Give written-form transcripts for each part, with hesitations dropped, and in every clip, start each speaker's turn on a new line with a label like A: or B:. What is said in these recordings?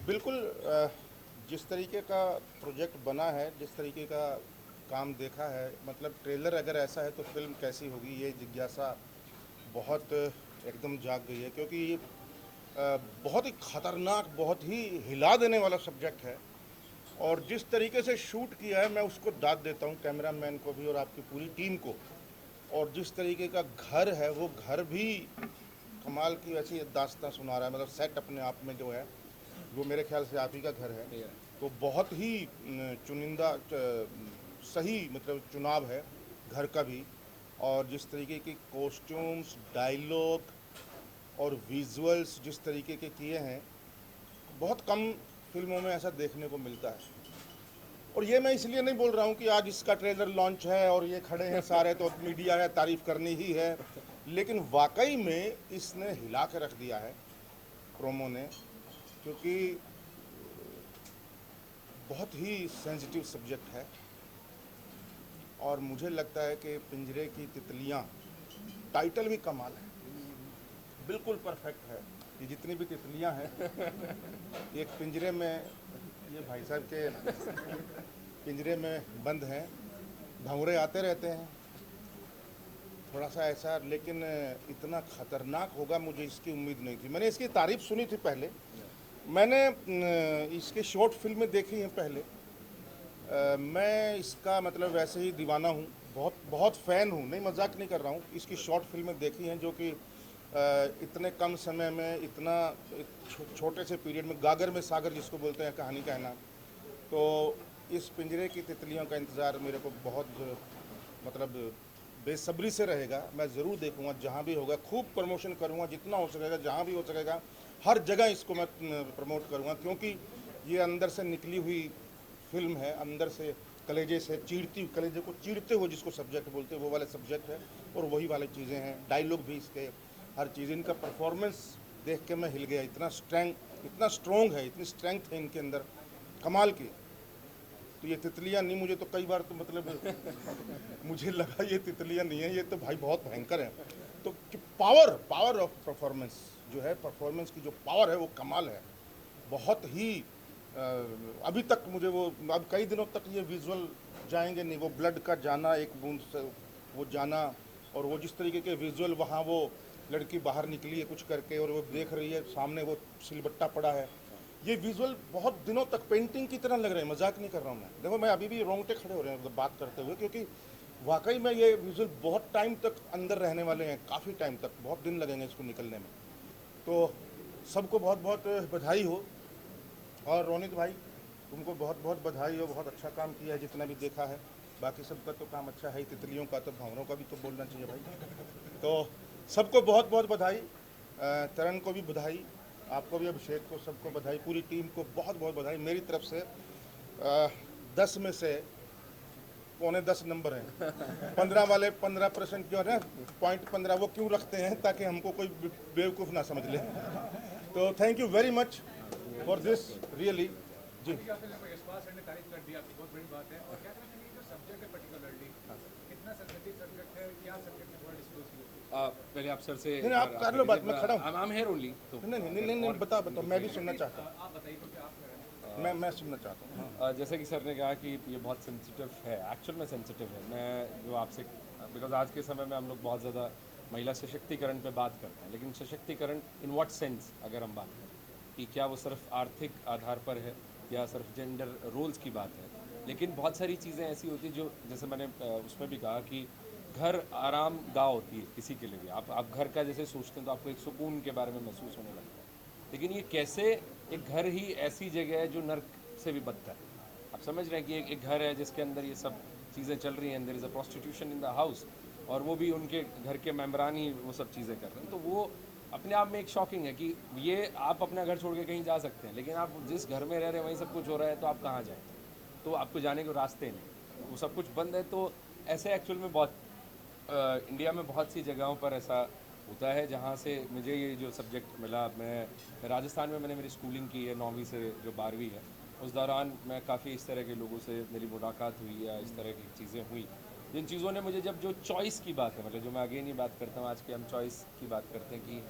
A: बिल्कुल जिस तरीके का प्रोजेक्ट बना है, जिस तरीके का काम देखा है, मतलब ट्रेलर अगर ऐसा है तो फिल्म कैसी होगी, ये जिज्ञासा बहुत एकदम जाग गई है। क्योंकि ये बहुत ही खतरनाक, बहुत ही हिला देने वाला सब्जेक्ट है। और जिस तरीके से शूट किया है, मैं उसको दाद देता हूँ कैमरामैन को भी और आपकी पूरी टीम को। और जिस तरीके का घर है, वो घर भी कमाल की वैसी दास्तां सुना रहा है। मतलब सेट अपने आप में जो है, वो मेरे ख्याल से आप ही का घर है। तो बहुत ही चुनिंदा सही मतलब चुनाव है घर का भी। और जिस तरीके के कॉस्ट्यूम्स, डायलॉग और विजुअल्स जिस तरीके के किए हैं, बहुत कम फिल्मों में ऐसा देखने को मिलता है। और ये मैं इसलिए नहीं बोल रहा हूँ कि आज इसका ट्रेलर लॉन्च है और ये खड़े हैं सारे तो मीडिया है, तारीफ करनी ही है। लेकिन वाकई में इसने हिला के रख दिया है प्रोमो ने। क्योंकि बहुत ही सेंसिटिव सब्जेक्ट है। और मुझे लगता है कि पिंजरे की तितलियाँ, टाइटल भी कमाल है, बिल्कुल परफेक्ट है। ये जितनी भी तितलियाँ हैं, एक पिंजरे में, ये भाई साहब के पिंजरे में बंद हैं, भंवरे आते रहते हैं, थोड़ा सा ऐसा। लेकिन इतना खतरनाक होगा मुझे इसकी उम्मीद नहीं थी। मैंने इसकी तारीफ सुनी थी पहले, मैंने इसके शॉर्ट फिल्में देखी हैं पहले। मैं इसका मतलब वैसे ही दीवाना हूँ, बहुत बहुत फ़ैन हूँ, नहीं मजाक नहीं कर रहा हूँ। इसकी शॉर्ट फिल्में देखी हैं जो कि इतने कम समय में इतना छोटे से पीरियड में गागर में सागर जिसको बोलते हैं कहानी कहना। तो इस पिंजरे की तितलियों का इंतज़ार मेरे को बहुत मतलब बेसब्री से रहेगा। मैं ज़रूर देखूंगा, जहाँ भी होगा खूब प्रमोशन करूंगा, जितना हो सकेगा, जहाँ भी हो सकेगा हर जगह इसको मैं प्रमोट करूंगा। क्योंकि ये अंदर से निकली हुई फिल्म है, अंदर से कलेजे से चीरती, कलेजे को चीरते हुए जिसको सब्जेक्ट बोलते हैं, वो वाले सब्जेक्ट है। और वही वाली चीज़ें हैं, डायलॉग भी इसके, हर चीज़। इनका परफॉर्मेंस देख के मैं हिल गया। इतना स्ट्रॉन्ग है, इतनी स्ट्रेंथ है इनके अंदर, कमाल की। तो ये तितलियाँ नहीं, मुझे तो कई बार तो मतलब मुझे लगा ये तितलियाँ नहीं है, ये तो भाई बहुत भयंकर है। तो पावर ऑफ परफॉर्मेंस जो है, परफॉर्मेंस की जो पावर है वो कमाल है। बहुत ही अभी तक मुझे वो, अब कई दिनों तक ये विजुअल जाएंगे नहीं, वो ब्लड का जाना, एक बूंद से वो जाना। और वो जिस तरीके के विजुअल, वहाँ वो लड़की बाहर निकली है कुछ करके और वो देख रही है सामने वो सिलबट्टा पड़ा है, ये विजुअल बहुत दिनों तक पेंटिंग की तरह लग रहे हैं। मजाक नहीं कर रहा हूँ मैं। देखो मैं अभी भी रोंगटे खड़े हो रहे हैं मतलब बात करते हुए, क्योंकि वाकई में ये विजुअल बहुत टाइम तक अंदर रहने वाले हैं, काफ़ी टाइम तक, बहुत दिन लगेंगे इसको निकलने में। तो सबको बहुत बहुत बधाई हो। और रोनित भाई, तुमको बहुत बहुत बधाई हो, बहुत अच्छा काम किया है जितना भी देखा है। बाकी सबका तो काम अच्छा है ही, तितलियों का तो, भंवरों का भी तो बोलना चाहिए भाई। तो सबको बहुत बहुत बधाई, तरण को भी बधाई, आपको भी, अभिषेक को, सबको बधाई, पूरी टीम को बहुत बहुत बधाई मेरी तरफ से। 10 में से पौने 10 नंबर हैं। 15 वाले 15% जो है ना, पॉइंट 15 वो क्यों रखते हैं, ताकि हमको कोई बेवकूफ़ ना समझ ले। तो thank you very much for this, really जी।
B: अभी आपने देखो यशपाल सर ने तारीफ कर दी आपकी, बहुत बड़ी बात है। और क्या कहना चाहिए जो सब्जेक्ट है पर्टिकुलरली, कितना सेंसिटिव सब्जेक्ट है, क्या सब्जेक्ट है, थोड़ा डिस्क्लोज कीजिए।
C: पहले आप सर से
A: नहीं नहीं, आप कर लो बात, मैं खड़ा हूँ।
C: आई एम हेयर ओनली तो
A: नहीं नहीं नहीं नहीं, नहीं बताओ बताओ, मैं भी सुनना चाहता हूँ।
B: आप बताइए क्योंकि आप
A: मैं सुनना चाहता हूँ।
C: जैसे कि सर ने कहा कि ये बहुत सेंसिटिव है, एक्चुअल में सेंसिटिव है। मैं जो आपसे, बिकॉज आज के समय में हम लोग बहुत ज़्यादा महिला सशक्तिकरण पे बात करते हैं, लेकिन सशक्तिकरण इन व्हाट सेंस अगर हम बात करें कि क्या वो सिर्फ आर्थिक आधार पर है या सिर्फ जेंडर रोल्स की बात है। लेकिन बहुत सारी चीज़ें ऐसी होती जो, जैसे मैंने उसमें भी कहा कि घर आराम गाह होती है किसी के लिए भी। आप घर का जैसे सोचते हैं तो आपको एक सुकून के बारे में महसूस होने लगता है। लेकिन ये कैसे एक घर ही ऐसी जगह है जो नर्क से भी बदतर है। आप समझ रहे हैं कि एक घर है जिसके अंदर ये सब चीज़ें चल रही हैं, there is a prostitution in the house, और वो भी उनके घर के मेम्बरान ही वो सब चीज़ें कर रहे हैं। तो वो अपने आप में एक शॉकिंग है कि ये आप अपना घर छोड़ के कहीं जा सकते हैं, लेकिन आप जिस घर में रह रहे हैं वहीं सब कुछ हो रहा है, तो आप कहाँ जाएँ? तो आपको जाने के रास्ते नहीं, वो सब कुछ बंद है। तो ऐसे एक्चुअल में बहुत इंडिया में बहुत सी जगहों पर ऐसा होता है जहाँ से मुझे ये जो सब्जेक्ट मिला। मैं राजस्थान में मैंने मेरी स्कूलिंग की है, 9वीं से जो 12वीं है, उस दौरान मैं काफ़ी इस तरह के लोगों से मेरी मुलाकात हुई या इस तरह की चीज़ें हुई, जिन चीज़ों ने मुझे, जब जो चॉइस की बात है, मतलब जो मैं अगेन ही बात करता हूँ, आज के हम चॉइस की बात करते हैं कि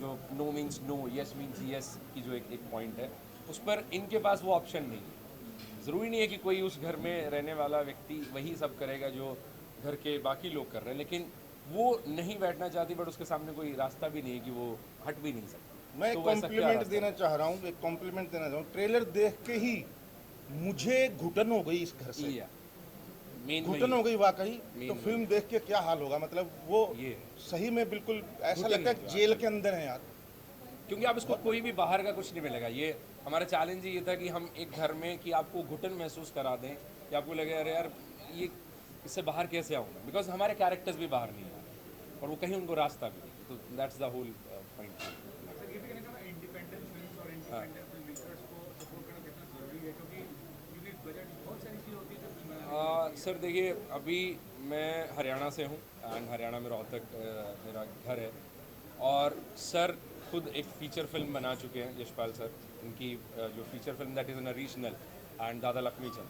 C: जो no means no, yes means yes की जो एक पॉइंट है, उस पर इनके पास वो ऑप्शन नहीं है। ज़रूरी नहीं है कि कोई उस घर में रहने वाला व्यक्ति वही सब करेगा जो घर के बाकी लोग कर रहे हैं, लेकिन वो नहीं बैठना चाहती, बट उसके सामने कोई रास्ता भी नहीं है कि वो हट भी नहीं सकती।
A: मैं एक
C: तो वैसा क्या
A: कॉम्प्लीमेंट
C: रास्ता
A: देना चाह रहा हूँ, एक कॉम्प्लीमेंट देना चाहूँ। ट्रेलर देख के ही मुझे घुटन हो गई इस घर से,
C: है? मेन
A: घुटन हो गई वाकई।
C: Main
A: तो
C: वही।
A: फिल्म देख के क्या हाल होगा, मतलब वो
C: ये है।
A: सही में बिल्कुल ऐसा
C: घुटन
A: लगता
C: है
A: है
C: जो
A: जेल के अंदर है यार।
C: क्योंकि आप इसको कोई भी बाहर का कुछ नहीं मिलेगा। ये हमारा चैलेंज ये था कि हम एक घर में कि आपको घुटन महसूस करा दें कि आपको लगे अरे यार ये इससे बाहर कैसे आऊँगा, बिकॉज हमारे कैरेक्टर्स भी बाहर नहीं आ रहे और वो कहीं उनको रास्ता भी नहीं। तो that's the whole point.
B: Sir ये भी कहना चाहूँगा इंडिपेंडेंट फिल्म्स और इंडिपेंडेंट फिल्म मेकर्स को सपोर्ट करना कितना ज़रूरी है, क्योंकि बजट बहुत सारी चीज़ होती है जो बनाने
C: सर देखिए, अभी मैं हरियाणा से हूँ एंड हरियाणा में रोहतक मेरा घर है, और सर खुद एक फ़ीचर फिल्म बना चुके हैं, यशपाल सर। उनकी जो feature film that is in a regional and दादा लक्ष्मी चंद,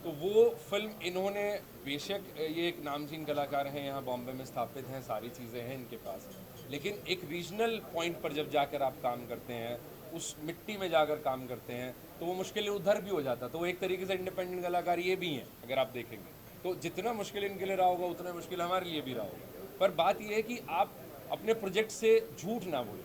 C: तो वो फिल्म इन्होंने, बेशक ये एक नामचीन कलाकार हैं, यहाँ बॉम्बे में स्थापित हैं, सारी चीज़ें हैं इनके पास, लेकिन एक रीजनल पॉइंट पर जब जाकर आप काम करते हैं, उस मिट्टी में जाकर काम करते हैं, तो वो मुश्किल उधर भी हो जाता। तो वो एक तरीके से इंडिपेंडेंट कलाकार ये भी हैं अगर आप देखेंगे। तो जितना मुश्किल इनके लिए रहा होगा उतना मुश्किल हमारे लिए भी रहा होगा। पर बात ये है कि आप अपने प्रोजेक्ट से झूठ ना बोलें,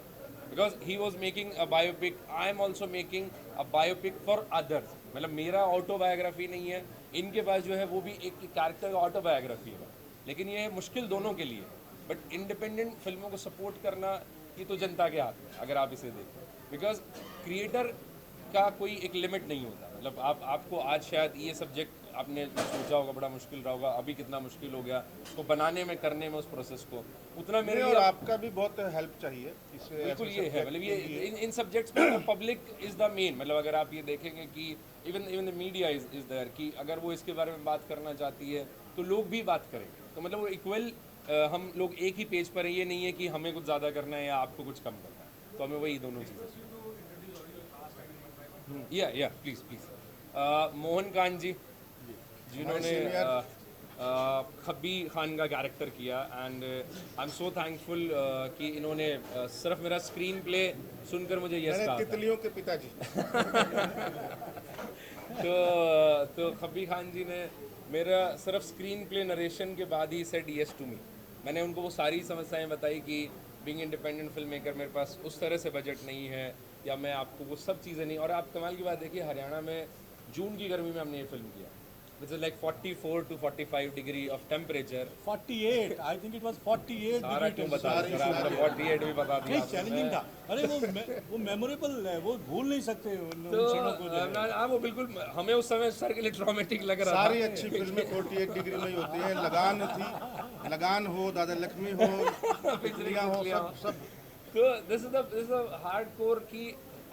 C: because he was making a biopic, I am also making a biopic for others. मतलब मेरा ऑटोबायोग्राफी नहीं है, इनके पास जो है वो भी एक कैरेक्टर का ऑटोबायोग्राफी है, लेकिन ये मुश्किल दोनों के लिए। बट इंडिपेंडेंट फिल्मों को सपोर्ट करना ये तो जनता के हाथ में है, अगर आप इसे देखें, बिकॉज क्रिएटर का कोई एक लिमिट नहीं होता। मतलब आपको आज शायद ये सब्जेक्ट आपने सोचा होगा बड़ा मुश्किल रहा होगा, अभी कितना मुश्किल हो गया उसको बनाने में, करने में, उस प्रोसेस को, उतना मेरे
A: और
C: लिए
A: आपका भी बहुत हेल्प चाहिए इसे।
C: बिल्कुल
A: ऐसे
C: ये है।
A: subject
C: मतलब
A: के
C: ये
A: लिए।
C: इन सब्जेक्ट्स में पब्लिक इज द मेन। मतलब अगर आप ये देखेंगे कि even the media is there, कि अगर वो इसके बारे में बात करना चाहती है तो लोग भी बात करेंगे। तो मतलब वो इक्वल, हम लोग एक ही पेज पर हैं। ये नहीं है कि हमें कुछ ज़्यादा करना है या आपको कुछ कम करना है, तो हमें वही दोनों चीज़ें। या प्लीज़ प्लीज़। मोहन कान जी, जिन्होंने खब्बी खान का कैरेक्टर किया, and I am so thankful कि इन्होंने सिर्फ मेरा स्क्रीन प्ले सुनकर मुझे यस
A: मैंने
C: कहा था।
A: तितलियों के पिताजी।
C: तो खब्बी खान जी ने मेरा सिर्फ स्क्रीन प्ले नरेशन के बाद ही सेड यस टू मी। मैंने उनको वो सारी समस्याएं बताई कि बीइंग इंडिपेंडेंट फिल्म मेकर मेरे पास उस तरह से बजट नहीं है, या मैं आपको वो सब चीज़ें नहीं। और आप कमाल की बात देखिए, हरियाणा में जून की गर्मी में हमने ये फिल्म किया, which is like 44 to 45 degree of temperature.
D: 48, I think it was 48
C: सारा क्यों बता रहे सर, आपने 48 भी बता दिया।
D: चैलेंजिंग था। अरे वो मेमोरेबल है, वो भूल नहीं सकते उन
C: तो
D: क्षणों को जो है।
C: हाँ, वो बिल्कुल हमें उस समय सर के लिए ट्रॉमेटिक लग रहा
A: सारी
C: था।
A: अच्छी फिल्में 48 डिग्री में ही होती हैं। लगान थी, लगान हो, दादा लक्ष्मी हो, तितलियां हो, सब
C: तो दिस इज द हार्डकोर की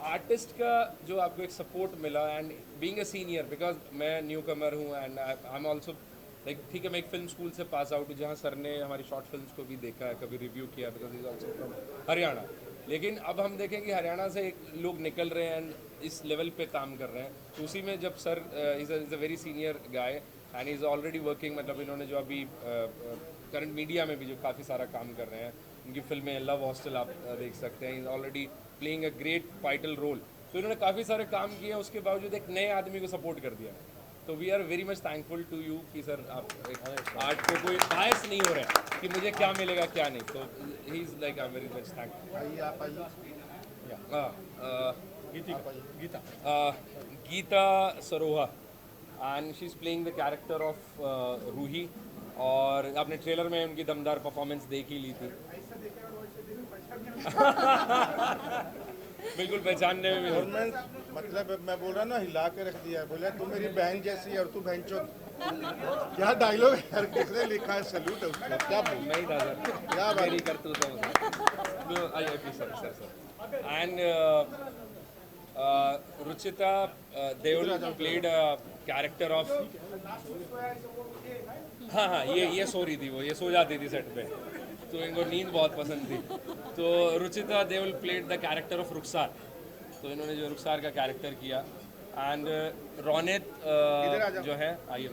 C: आर्टिस्ट का जो आपको एक सपोर्ट मिला, and being a senior, because मैं न्यू कमर हूँ and I am also like, ठीक है, मैं एक फिल्म स्कूल से पास आउट हूँ जहाँ सर ने हमारी शॉर्ट फिल्म्स को भी देखा है, कभी रिव्यू किया, because is also from Haryana. लेकिन अब हम देखें कि हरियाणा से लोग निकल रहे हैं एंड इस लेवल पे काम कर रहे हैं, तो उसी में जब sir is a very senior guy and is already working. मतलब इन्होंने जो अभी करंट मीडिया में भी जो काफ़ी सारा काम कर रहे हैं, उनकी फिल्में लव हॉस्टल आप देख सकते हैं, is already playing a great vital role. तो इन्होंने काफ़ी सारे काम किए, उसके बावजूद एक नए आदमी को सपोर्ट कर दिया। तो we are very much thankful to you कि सर आप आर्ट को कोई बायस नहीं हो रहे हैं कि मुझे क्या मिलेगा क्या नहीं। तो he is like I am very much thankful.
A: आइए, आप आइए।
C: Geeta Saroha, and she is playing the character of Roohi, और आपने ट्रेलर में उनकी दमदार परफॉर्मेंस देख ही ली थी। बिल्कुल पहचानने में भी
A: और मैं मतलब मैं बोल रहा ना, हिला के रख दिया। बोला तू मेरी बहन जैसी है और तू बहन चो। क्या डायलॉग है यार, किसने लिखा है? सैल्यूट है उसको। क्या बोल
C: नहीं था सर,
A: क्या बात
C: मेरी करतूत है तो आइए please sir. And Ruchita Deol played character of, हाँ, ये सो रही थी, वो ये सो जाती थी सेट पे, तो इनको नींद बहुत पसंद थी। तो Ruchita Deol played the character of Rukhsar, तो इन्होंने जो रुखसार का कैरेक्टर किया। एंड रोनित जो है, आइए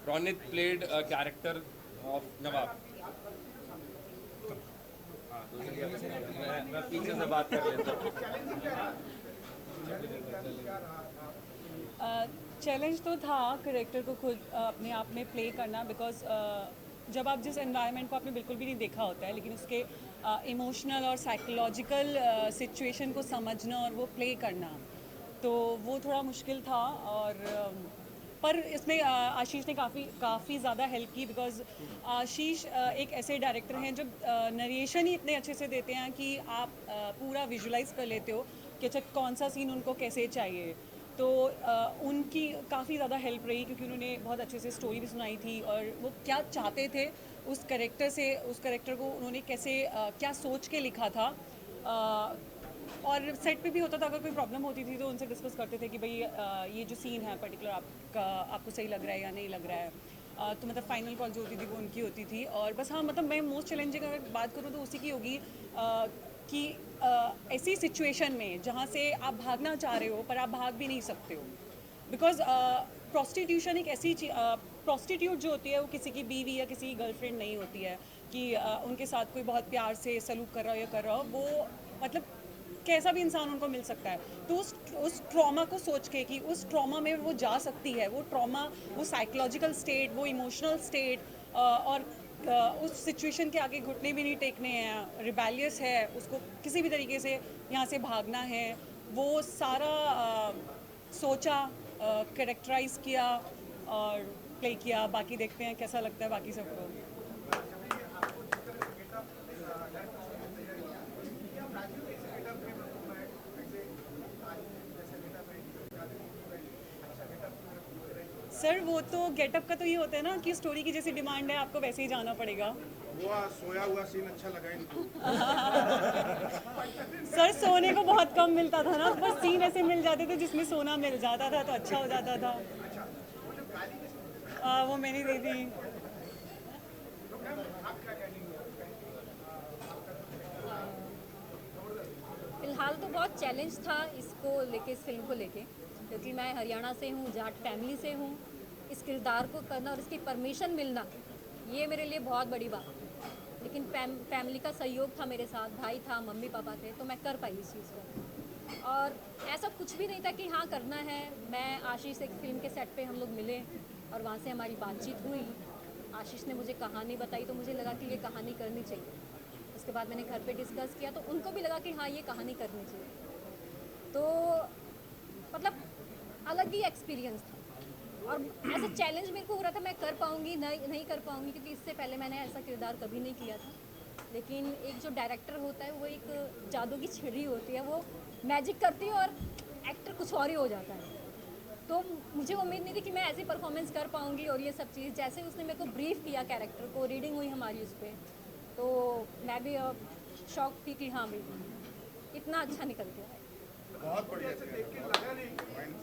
C: रोनित प्लेड कैरेक्टर ऑफ नवाब। हाँ, तो मैं पीछे से बात कर लेता हूँ।
E: चैलेंज तो था करेक्टर को खुद अपने आप में प्ले करना, बिकॉज जब आप जिस एनवायरनमेंट को आपने बिल्कुल भी नहीं देखा होता है, लेकिन उसके इमोशनल और साइकोलॉजिकल सिचुएशन को समझना और वो प्ले करना, तो वो थोड़ा मुश्किल था। और पर इसमें आशीष ने काफ़ी ज़्यादा हेल्प की, बिकॉज आशीष एक ऐसे डायरेक्टर हैं जो नरेशन ही इतने अच्छे से देते हैं कि आप पूरा विजुलाइज कर लेते हो कि अच्छा कौन सा सीन उनको कैसे चाहिए। तो उनकी काफ़ी ज़्यादा हेल्प रही, क्योंकि उन्होंने बहुत अच्छे से स्टोरी भी सुनाई थी और वो क्या चाहते थे उस कैरेक्टर को उन्होंने कैसे क्या सोच के लिखा था। और सेट पे भी होता था, अगर कोई प्रॉब्लम होती थी तो उनसे डिस्कस करते थे कि भाई ये जो सीन है पर्टिकुलर आपको सही लग रहा है या नहीं लग रहा है। तो मतलब फाइनल कॉल जो होती थी वो उनकी होती थी। और बस हाँ, मतलब मैं मोस्ट चैलेंजिंग अगर बात करूँ तो उसी की होगी कि ऐसी सिचुएशन में जहाँ से आप भागना चाह रहे हो पर आप भाग भी नहीं सकते हो, बिकॉज प्रोस्टिट्यूशन एक ऐसी प्रोस्टिट्यूट जो होती है वो किसी की बीवी या किसी की गर्लफ्रेंड नहीं होती है कि उनके साथ कोई बहुत प्यार से सलूक कर रहा हो या कर रहा हो। वो मतलब कैसा भी इंसान उनको मिल सकता है। तो उस ट्रॉमा को सोच के कि उस ट्रॉमा में वो जा सकती है, वो ट्रॉमा, वो साइकोलॉजिकल स्टेट, वो इमोशनल स्टेट, और उस सिचुएशन के आगे घुटने भी नहीं टेकने हैं, रिबेलियस है, उसको किसी भी तरीके से यहाँ से भागना है, वो सारा सोचा, कैरेक्टराइज किया और प्ले किया। बाकी देखते हैं कैसा लगता है बाकी सबको। सर वो तो गेटअप का तो ये होता है ना कि स्टोरी की जैसी डिमांड है आपको वैसे ही जाना पड़ेगा।
A: वो सोया हुआ सीन अच्छा लगा इनको।
E: सर सोने को बहुत कम मिलता था ना, बस सीन ऐसे मिल जाते थे जिसमें सोना मिल जाता था तो अच्छा हो जाता था। वो मैंने दी थी।
F: फिलहाल तो बहुत चैलेंज था इसको लेके, इस फिल्म को लेके, क्योंकि मैं हरियाणा से हूँ, जाट फैमिली से हूँ। इस किरदार को करना और इसकी परमिशन मिलना, ये मेरे लिए बहुत बड़ी बात है। लेकिन फैमिली का सहयोग था मेरे साथ, भाई था, मम्मी पापा थे, तो मैं कर पाई इस चीज़ को। और ऐसा कुछ भी नहीं था कि हाँ करना है। मैं आशीष एक फिल्म के सेट पे हम लोग मिले और वहाँ से हमारी बातचीत हुई। आशीष ने मुझे कहानी बताई तो मुझे लगा कि ये कहानी करनी चाहिए। उसके बाद मैंने घर पे डिस्कस किया तो उनको भी लगा कि हाँ ये कहानी करनी चाहिए। तो मतलब अलग ही एक्सपीरियंस था और ऐसा चैलेंज मेरे को हो रहा था मैं कर पाऊँगी नहीं कर पाऊँगी, क्योंकि इससे पहले मैंने ऐसा किरदार कभी नहीं किया था। लेकिन एक जो डायरेक्टर होता है वो एक जादू की छिड़ी होती है, वो मैजिक करती है और एक्टर कुछ और ही हो जाता है। तो मुझे उम्मीद नहीं थी कि मैं ऐसी परफॉर्मेंस कर पाऊँगी। और ये सब चीज़ जैसे उसने मेरे को ब्रीफ किया कैरेक्टर को, रीडिंग हुई हमारी उस पर, तो मैं भी शॉक थी कि हाँ भाई इतना अच्छा निकल गया है।
A: बहुत बढ़िया
B: ऐसा देख के लगा नहीं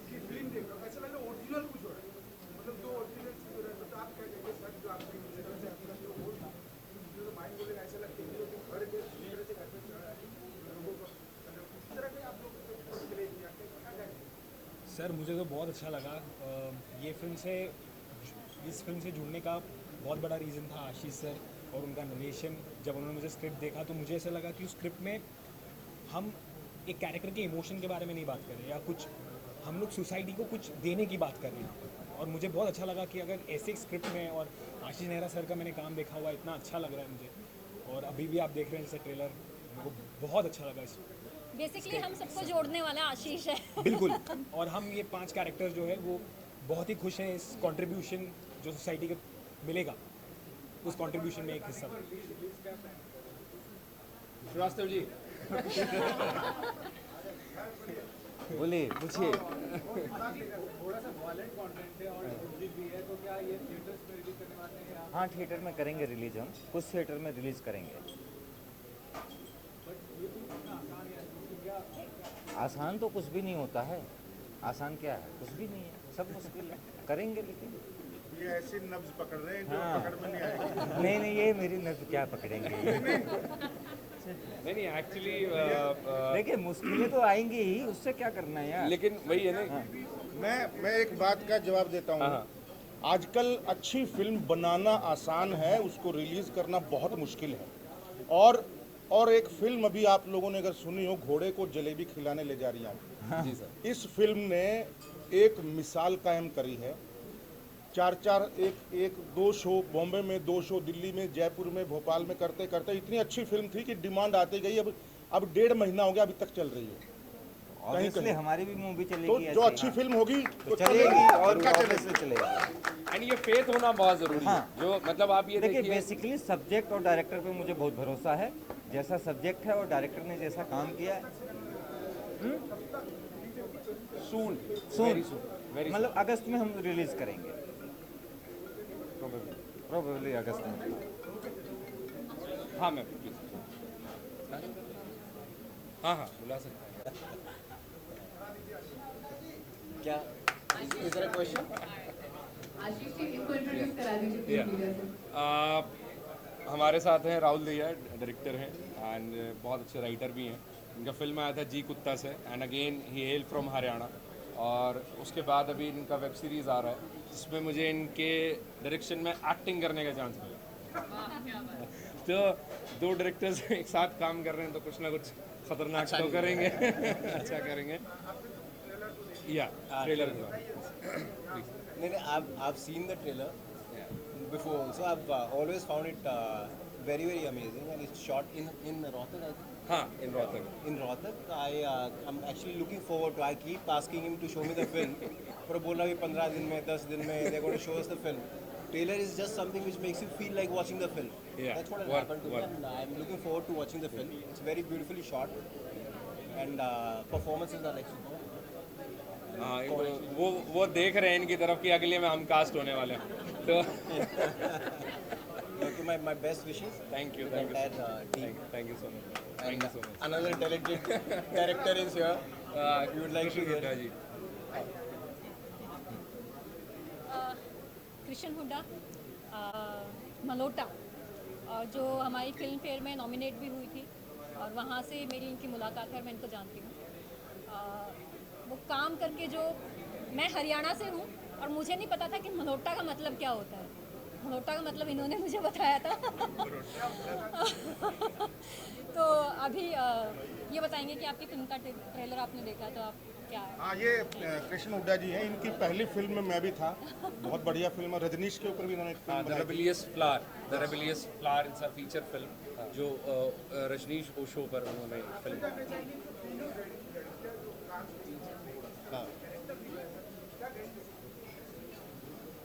B: कि फिल्म देख रहा हूँ, ऐसा लगा ओरिजिनल कुछ हो रहा है, मतलब जो ओरिजिनल चीज हो रहा है। तो आप क्या कहेंगे सर, जो आपने इस तरह से अपना जो हो जो माइंड बोलेगा ऐसा लगता है कि घर के इस तरह से घर पे चल रहा है लोगों को, मतलब इस तरह के आप लोग प्ले किया, क्या कहेंगे?
G: सर मुझे तो बहुत अच्छा लगा। ये इस फिल्म से जुड़ने का बहुत बड़ा रीज़न था आशीष सर और उनका नरेशन। जब उन्होंने मुझे स्क्रिप्ट देखा तो मुझे ऐसा लगा कि उस स्क्रिप्ट में हम एक कैरेक्टर के इमोशन के बारे में नहीं बात कर रहे, या कुछ हम लोग सोसाइटी को कुछ देने की बात कर रहे हैं। और मुझे बहुत अच्छा लगा कि अगर ऐसे स्क्रिप्ट में, और आशीष नेहरा सर का मैंने काम देखा हुआ, इतना अच्छा लग रहा है मुझे। और अभी भी आप देख रहे हैं जैसे ट्रेलर, मेरे को बहुत अच्छा लगा इस
F: बेसिकली हम सबको जोड़ने वाला आशीष है।
G: बिल्कुल। और हम ये 5 कैरेक्टर जो है वो बहुत ही खुश हैं इस कंट्रीब्यूशन जो सोसाइटी को मिलेगा, उस कंट्रीब्यूशन में एक हिस्सा।
C: श्रीवास्तव जी
H: बोलिए, पूछिए।
B: थोड़ा सा वॉलेंट कंटेंट है और म्यूजिक भी है, तो क्या ये थिएटर्स में रिलीज करने वाले हैं आप?
H: हाँ, थिएटर में करेंगे रिलीज, हम कुछ थिएटर में रिलीज करेंगे। आसान तो कुछ भी नहीं होता है, आसान क्या है, कुछ भी नहीं है, सब मुश्किल है, करेंगे। लेकिन
A: ये ऐसी नब्ज पकड़ रहे हैं जो
H: हाँ।
A: पकड़ में नहीं आएगी।
H: नहीं, ये मेरी नब्ज क्या पकड़ेंगे।
C: नहीं एक्चुअली
H: देखिए मुश्किलें तो आएंगी ही, उससे क्या करना है यार।
C: लेकिन वही है ना।
A: मैं एक बात का जवाब देता हूँ।
C: हाँ।
A: आजकल अच्छी फिल्म बनाना आसान है, उसको रिलीज करना बहुत मुश्किल है। और एक फिल्म अभी आप लोगों ने अगर सुनी हो, घोड़े को जलेबी खिलाने ले जा रही हैं,
C: जी सर।
A: इस फिल्म ने एक मिसाल कायम करी है। चार एक दो शो बॉम्बे में, 2 शो दिल्ली में, जयपुर में, भोपाल में करते करते इतनी अच्छी फिल्म थी कि डिमांड आती गई। अब 1.5 महीना हो गया, अभी तक चल रही है।
H: ऑब्वियसली
A: कहीं।
H: हमारी भी मूवी
A: तो
H: चलेगी
A: जो
H: ऐसे
A: अच्छी
H: ही।
A: फिल्म होगी
H: तो चलेगी और
A: क्या चलेगी।
H: ऑब्वियसली चलेगी।
C: एंड ये फेथ होना बहुत ज़रूरी है।
H: हाँ।
C: जो मतलब आप ये
H: देखिए
C: देखिए,
H: बेसिकली सब्जेक्ट और डायरेक्टर पे मुझे बहुत भरोसा है। जैसा सब्जेक्ट है और डायरेक्टर ने जैसा काम किया है,
C: सून
H: सुन
C: वेरी
H: मतलब अगस्त में हम रिलीज करेंगे, प्रोबेबली अगस्त में।
C: हाँ मैम प्लीज। हाँ हाँ बुला सकते हैं।
I: क्या is there a question?
J: Ashish ji इनको इंट्रोड्यूस करा दीजिए प्लीज मीडिया से।
C: हमारे साथ हैं राहुल दैया, डायरेक्टर हैं एंड बहुत अच्छे राइटर भी हैं। इनका फिल्म आया था जी कुत्ता से and again he hello from Haryana. और उसके बाद अभी इनका वेब सीरीज़ आ रहा है जिसमें मुझे इनके डायरेक्शन में एक्टिंग करने का चांस मिला। तो 2 डायरेक्टर्स एक साथ काम कर रहे हैं तो कुछ ना कुछ खतरनाक तो करेंगे। अच्छा करेंगे या ट्रेलर
I: नहीं, I've seen the trailer before, so I've always found it very amazing, and it's shot in Rohtak, I think.
C: हाँ इन Rohtak.
I: In Rohtak, I'm actually looking forward to. I keep asking him to show me the film, पर बोल रहा है 15 दिन में, 10 दिन में they're going to show us the film. Trailer is just something which makes you feel like watching the film.
C: Yeah,
I: That's what happened to me, and I'm looking forward to watching the film. It's very beautifully shot, and performances are like super.
C: हाँ वो देख रहे हैं इनकी तरफ कि अगले में हम कास्ट होने वाले हैं तो
I: Okay, my best wishes.
C: Thank you
I: to the entire team.
C: Thank you so much
I: And
C: thank you so much.
I: another talented director is here. You would like to hear?
C: जी
F: कृष्ण हुड्डा, मलोटा, और जो हमारी फिल्म फेयर में nominate भी हुई थी और वहाँ से मेरी इनकी मुलाकात है और मैं इनको जानती हूँ। वो काम करके जो, मैं हरियाणा से हूँ और मुझे नहीं पता था कि मलोटा का मतलब क्या होता है। मलोटा का मतलब इन्होंने मुझे बताया था। तो अभी ये बताएंगे कि आपकी फिल्म का ट्रेलर आपने देखा तो आप क्या है?
A: हाँ, ये कृष्ण हुड्डा जी हैं। इनकी पहली फिल्म में मैं भी था। बहुत बढ़िया फिल्म है। रजनीश के ऊपर भी इन्होंने एक फिल्म
C: द
A: बनाई थी।
C: Rebellious flower it's a feature film जो रजनीश ओशो पर उन्होंने फिल्म।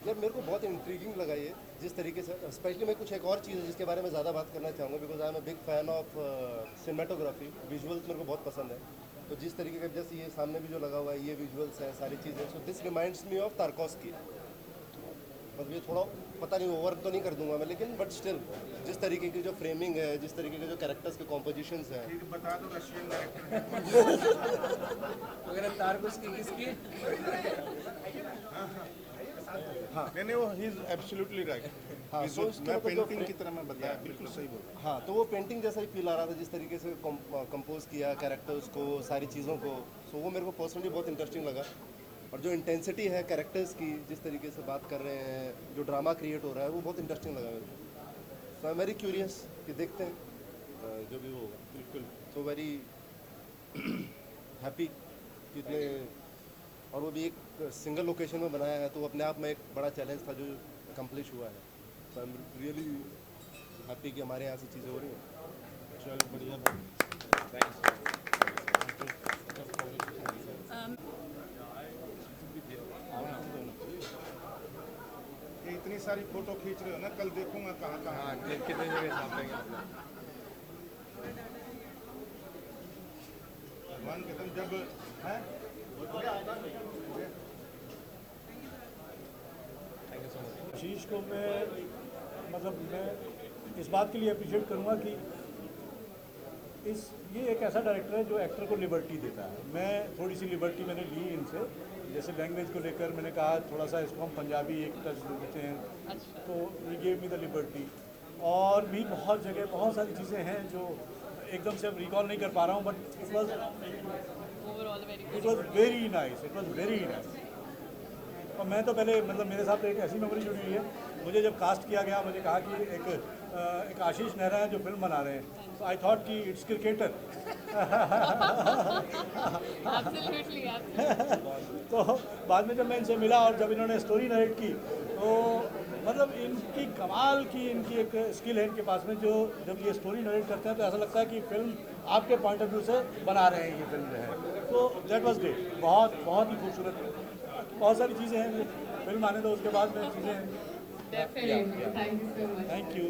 K: यार मेरे को बहुत इंट्रीगिंग लगा ये, जिस तरीके से, स्पेशली मैं कुछ एक और चीज़ है जिसके बारे में ज़्यादा बात करना चाहूँगा, because I am a big fan of cinematography. Visuals मेरे को बहुत पसंद है। तो जिस तरीके का, जैसे ये सामने भी जो लगा हुआ है, ये विजुअल्स हैं, सारी चीज़ें, so this reminds me of Tarkovsky. मतलब ये थोड़ा, पता नहीं ओवर तो नहीं कर दूंगा मैं, लेकिन बट स्टिल जिस तरीके की जो फ्रेमिंग है, जिस तरीके के जो कैरेक्टर्स के कॉम्पोजिशंस हैं।
A: ठीक, बता दो रशियन डायरेक्टर
C: अगर तारकोस्की किसकी?
A: हाँ, नहीं वो ही इज एब्सोल्युटली राइट।
K: हाँ,
A: मैं
K: so उसके मतलब जो
A: पेंटिंग की तरह मैं बताया, बिल्कुल सही बोल।
K: हाँ, तो वो पेंटिंग जैसा ही फील आ रहा था, जिस तरीके से कंपोज किया कैरेक्टर्स को, सारी चीज़ों को। सो वो मेरे को पर्सनली बहुत इंटरेस्टिंग लगा। और जो इंटेंसिटी है कैरेक्टर्स की, जिस तरीके से बात कर रहे हैं, जो ड्रामा क्रिएट हो रहा है, वो बहुत इंटरेस्टिंग लगा मेरे को। सो आई एम वेरी क्यूरियस कि देखते हैं जो भी वो होगा। बिल्कुल। सो वेरी हैप्पी कि इतने, और वो भी एक सिंगल लोकेशन में बनाया है, तो अपने आप में एक बड़ा चैलेंज था जो अकम्प्लिश हुआ है। सो आई एम रियली हैप्पी कि हमारे यहाँ से चीज़ें हो रही हैं। चलो बढ़िया। ये इतनी सारी फोटो खींच रहे हो ना, कल देखूंगा कहाँ कहाँ।
C: हाँ कितने जगह छापेंगे।
A: भगवान के तुम जब है
D: आशीष को मैं इस बात के लिए अप्रिशिएट करूँगा कि ये एक ऐसा डायरेक्टर है जो एक्टर को लिबर्टी देता है। मैं थोड़ी सी लिबर्टी मैंने ली इनसे, जैसे लैंग्वेज को लेकर मैंने कहा थोड़ा सा इसको हम पंजाबी एक टच देते हैं, तो we gave me the liberty. और भी बहुत जगह बहुत सारी चीज़ें हैं जो एकदम से अब रिकॉल नहीं कर पा रहा हूँ, but it was very nice, it was very nice. और मैं तो पहले, मतलब मेरे साथ एक ऐसी मेमोरी जुड़ी हुई है, मुझे जब कास्ट किया गया, मुझे कहा कि एक एक आशीष नेहरा है जो फिल्म बना रहे हैं, तो आई थॉट कि इट्स क्रिकेटर।
J: Absolutely,
D: तो बाद में जब मैं इनसे मिला और जब इन्होंने स्टोरी नरेट की तो मतलब इनकी कमाल की इनकी एक स्किल है इनके पास में, जो जब ये स्टोरी नरेट करते हैं तो ऐसा लगता है कि फिल्म आपके पॉइंट ऑफ व्यू से बना रहे हैं ये फिल्म जो है। तो दैट वाज ग्रेट, बहुत बहुत ही खूबसूरत। बहुत सारी चीज़ें हैं, फिल्म आने दो उसके बाद में चीज़ें हैं।
J: Definitely. Thank you so much.
D: Thank you.